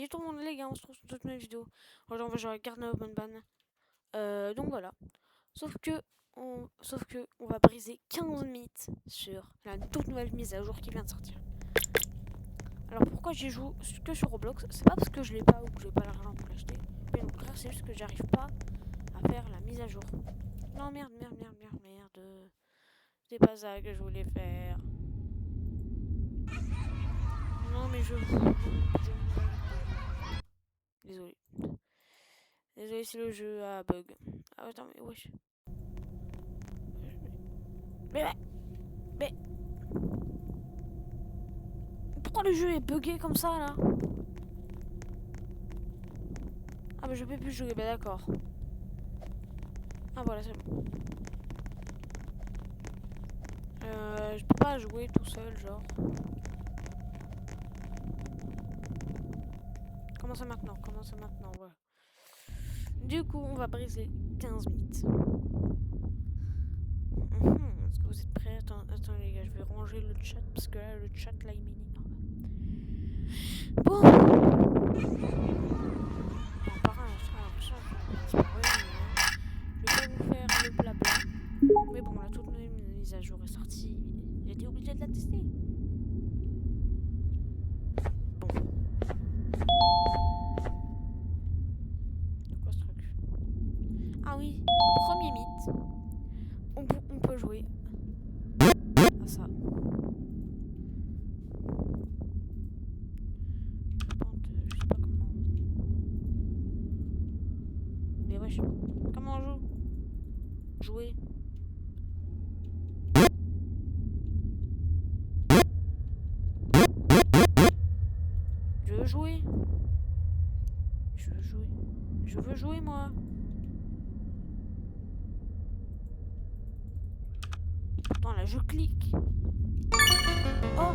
Et tout le monde les gars, on se retrouve sur toutes mes vidéos. Aujourd'hui je regarde Open Ban. Donc voilà. Sauf que on va briser 15 mythes sur la toute nouvelle mise à jour qui vient de sortir. Alors pourquoi j'y joue que sur Roblox? C'est pas parce que je l'ai pas ou que j'ai pas l'argent pour l'acheter. Mais non, c'est juste que j'arrive pas à faire la mise à jour. Non merde. C'est pas ça que je voulais faire. Non mais Désolé. Désolé si le jeu a bug. Ah attends mais wesh. Mais pourquoi le jeu est bugué comme ça là? Ah bah je peux plus jouer, bah d'accord. Ah voilà c'est bon. Je peux pas jouer tout seul genre. Comment ça maintenant? Voilà. Du coup on va briser 15 mythes. Est-ce que vous êtes prêts? Attends les gars, je vais ranger le chat parce que là le chat là il m'énerve. Bon. Je vais pas vous faire le blabla. Mais bon, la toute nouvelle mise à jour est sortie. J'ai été obligé de la tester. Bon. C'est quoi ce truc? Ah oui, premier mythe. On peut jouer à ça. Je sais pas comment. Mais wesh, comment on joue? Jouer. Je veux jouer. Je veux jouer moi. Pourtant là je clique. Oh.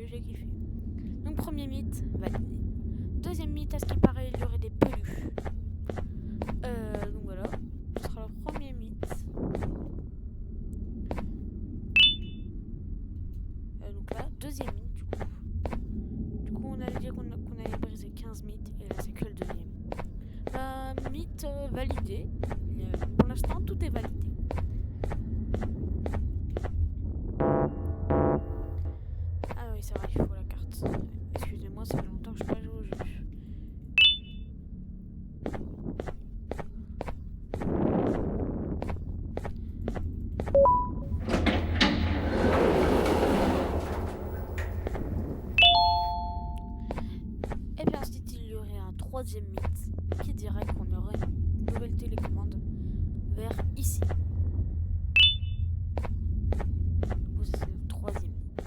J'ai kiffé. Donc premier mythe, validé. Deuxième mythe, à ce qui paraît, il y aurait des peluches. Donc voilà, ce sera le premier mythe. Donc là, deuxième mythe du coup. Du coup, on allait dire qu'on allait briser 15 mythes, et là c'est que le deuxième. Mythe validé. Pour l'instant, tout est validé. Ah oui, c'est vrai, il faut la carte. Excusez-moi, ça fait longtemps que je n'ai pas joué au jeu. Et bien ensuite, il y aurait un troisième mythe qui dirait qu'on aurait une nouvelle télécommande vers ici. C'est le troisième mythe.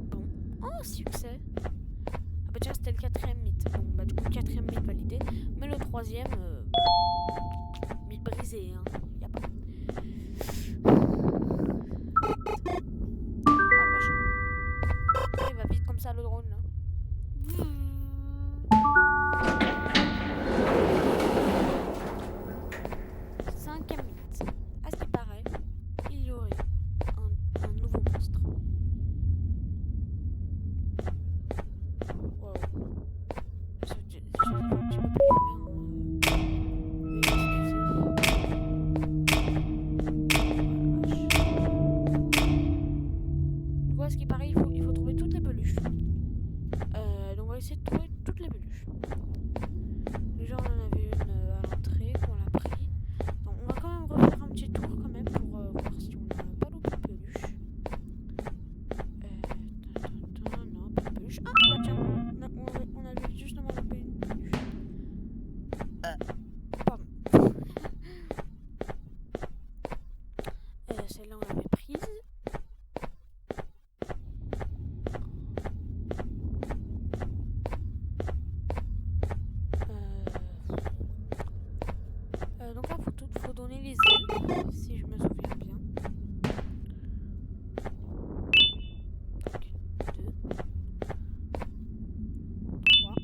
Bon, oh succès. Ah bah tiens, c'était le quatrième mythe. Bon bah du coup, le quatrième mythe validé. Mais le troisième, mythe brisé, hein. Y a pas. Oh la vache. Il va vite comme ça le drone là. Cinquième mythe. À ce qui paraît, il y aurait un nouveau monstre. Wow. Je vais un petit peu plus celle-là, on l'avait prise. Donc là, faut donner les ailes, si je me souviens bien. Donc, 2, 3.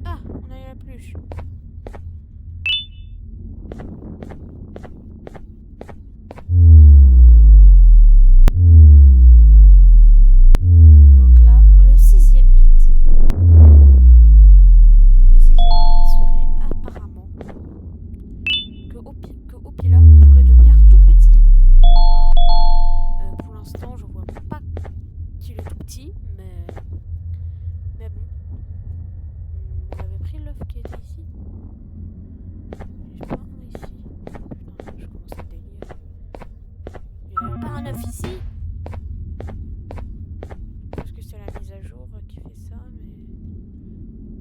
Ah, on a eu la pluche. Donc là, le sixième mythe. Le sixième mythe serait apparemment que Opila pourrait devenir tout petit. Pour l'instant, je vois pas qu'il est tout petit, mais bon. On avait pris l'œuf qui était ici. J'ai pas un ici. Putain, je commence à délire. Il n'y avait pas un œuf ici. Parce que c'est la mise à jour qui fait ça, mais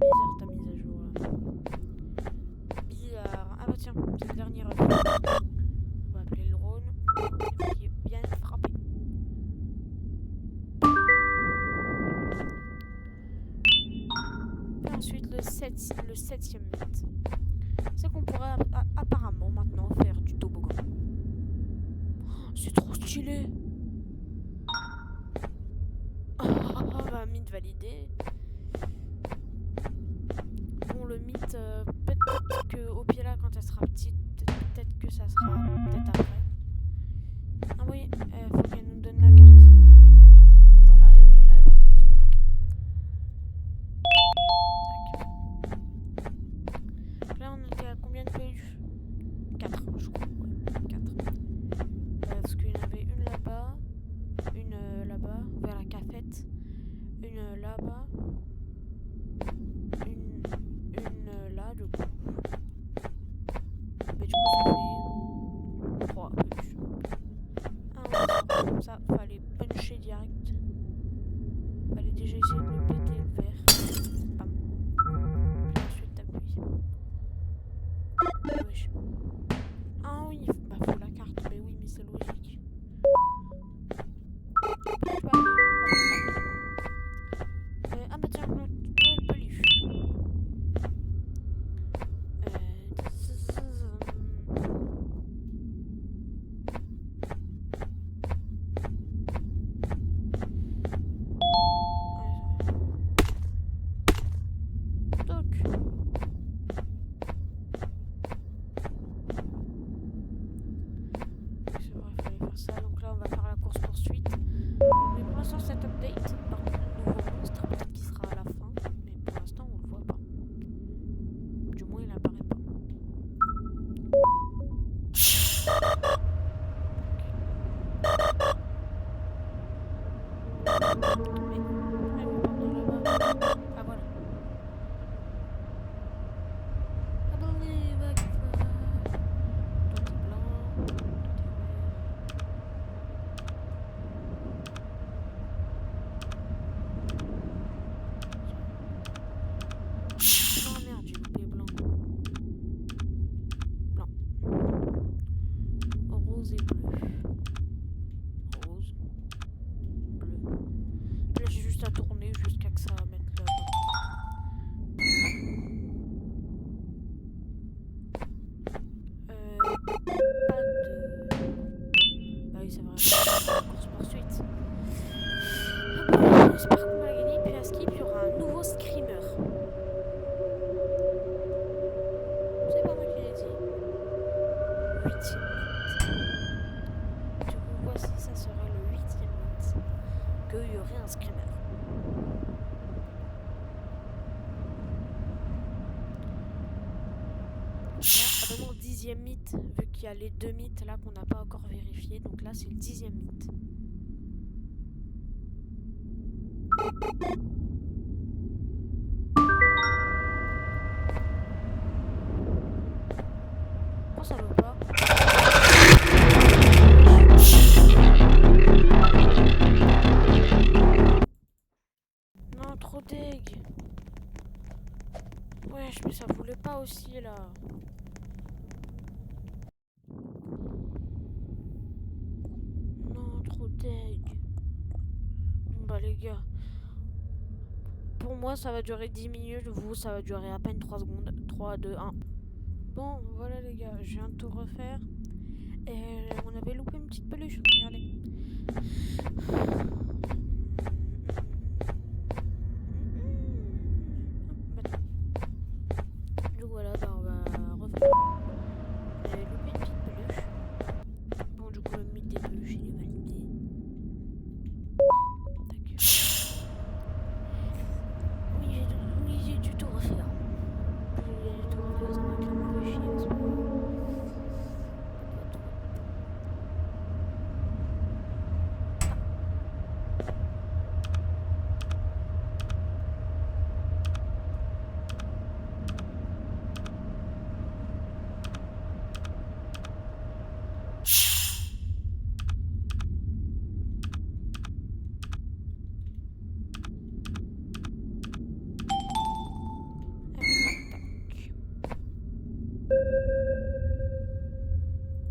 bizarre ta mise à jour là. Bizarre. Ah bah tiens, c'est le dernier œuf. On va appeler le drone. Il vient frapper. Et ensuite le septième mythe. C'est qu'on pourrait apparemment maintenant faire du toboggan. Oh, c'est trop stylé. Bah, mythe validé. Bon, le mythe, peut-être que Opila, quand elle sera petite, peut-être que ça sera peut-être après. Ah oui, faut qu'elle nous donne la carte. Donc voilà, et là, elle va nous donner la carte. Tac. Là, on était à combien de peluches? 4, je crois. Ouais, 4. Parce qu'il y en avait une là-bas, une là-bas, vers la cafette, une là-bas, une là, du coup. Mais du coup, ça fait 3 peluches. Ah ouais, ça, fallait puncher direct. Fallait déjà essayer de le péter le verre. Bam. Puis ensuite t'appuies. Wesh. Ah oui, bah faut la carte, mais oui, mais c'est logique. Ah bah tiens, le peluche. Donc, c'est vrai, il fallait faire ça. Donc là, on va faire la course poursuite. Mais pour l'instant, cet update, par contre, le nouveau monstre, peut-être qu'il sera à la fin. Mais pour l'instant, on le voit pas. Du moins, il apparaît pas. Mais elle veut pas venir là-bas. Ah voilà. I believe I can fly. Toi t'es blanc, toi t'es vert. Oh merde, j'ai loupé blanc. Blanc. Rose et bleu. Rose. Bleu. Là j'ai juste à tourner jusqu'à que ça mette là-bas. Pas de... Ah oui c'est vrai, course poursuite. J'espère qu'on va gagner, puis à skip il y aura un nouveau screamer. C'est pas moi qui l'ai dit. 8e mythe. Du coup voici, ça serait le 8e mythe. Qu'il y aurait un screamer. Là, vraiment 10e mythe, vu qu'il y a les 2 mythes là qu'on n'a pas encore vérifié. Donc là c'est le 10e mythe. Pourquoi ça veut pas? Non, trop deg. Wesh, mais ça voulait pas aussi là. Non, trop deg. Bon, bah les gars, pour moi ça va durer 10 minutes, vous ça va durer à peine 3 secondes. 3, 2, 1. Bon, voilà les gars, je viens de tout refaire. Et on avait loupé une petite peluche, regardez. Donc voilà, bah on va refaire. On avait loupé une petite peluche. Bon, du coup, le mythe des peluches, il est validé. Tac. Oui, j'ai dû tout refaire. J'ai dû tout refaire, ça m'a clairement fait chier. Parce que...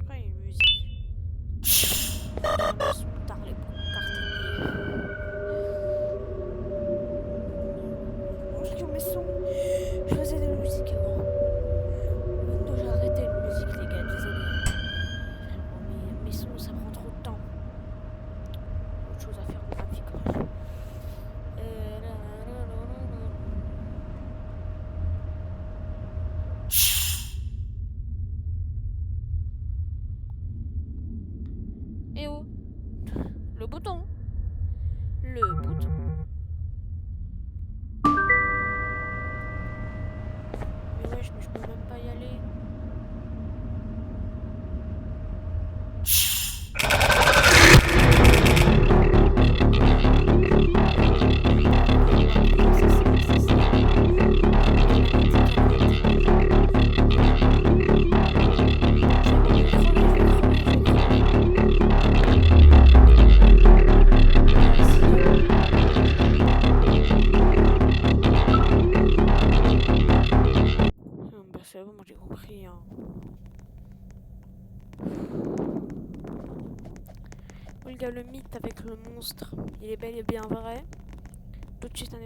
Après, il y a une musique. Vraiment, son tard les cartes. Je dis, mais son. Je faisais de la musique avant. Maintenant, j'ai arrêté la musique, les gars, désolé. Vraiment, mes sons, ça prend trop de temps. Autre chose à faire dans ma vie, quand même. Eh oh, le bouton. Le bouton. Mais wesh, mais je peux même pas y aller. Bah c'est bon, moi j'ai compris. Hein. Oui, les gars, le mythe avec le monstre, il est bel et bien vrai. Tout de suite un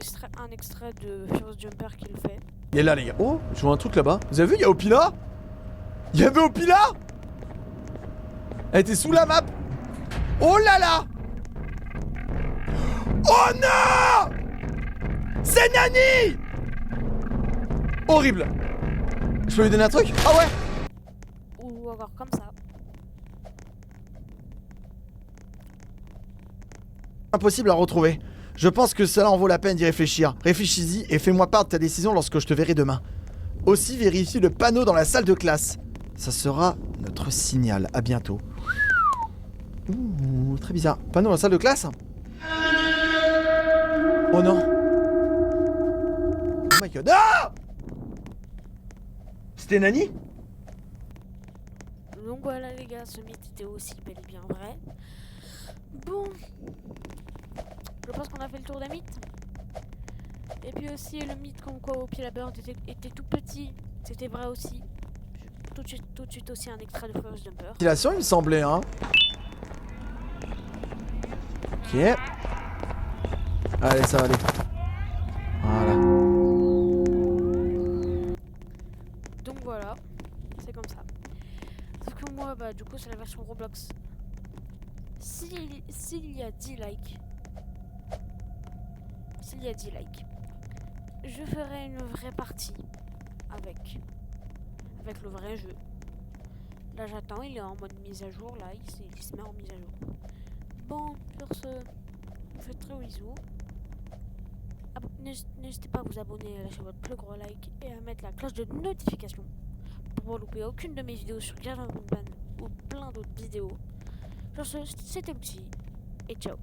extrait de First Jumper qui le fait. Il est là les gars. Oh, je vois un truc là-bas. Vous avez vu, il y a Opila. Il y avait Opila. Elle était sous la map. Oh là là. Oh non. C'est Nani. Horrible. Je peux lui donner un truc? Ah ouais. Ou encore comme ça. Impossible à retrouver. Je pense que cela en vaut la peine d'y réfléchir. Réfléchis-y et fais-moi part de ta décision lorsque je te verrai demain. Aussi, vérifie le panneau dans la salle de classe. Ça sera notre signal. À bientôt. Ouh, très bizarre. Panneau dans la salle de classe? Oh non. Oh my god. Ah! C'était Nani? Donc voilà les gars, ce mythe était aussi bel et bien vrai. Bon, je pense qu'on a fait le tour des mythes. Et puis aussi le mythe comme quoi Opie la Bird était tout petit, c'était vrai aussi. Tout de suite aussi un extrait de First Jumper. Ventilation, il me semblait, hein. Ok. Allez, ça va aller. Voilà. Donc voilà, c'est comme ça. Sauf que moi, bah du coup c'est la version Roblox. S'il y a 10 likes, je ferai une vraie partie avec le vrai jeu. Là j'attends, il est en mode mise à jour, là il se met en mise à jour. Bon, sur ce, je vous fais très gros bisous. N'hésitez pas à vous abonner, à lâcher votre plus gros like et à mettre la cloche de notification pour ne louper aucune de mes vidéos sur Garden ou plein d'autres vidéos. Sur ce, c'était Lucie et ciao.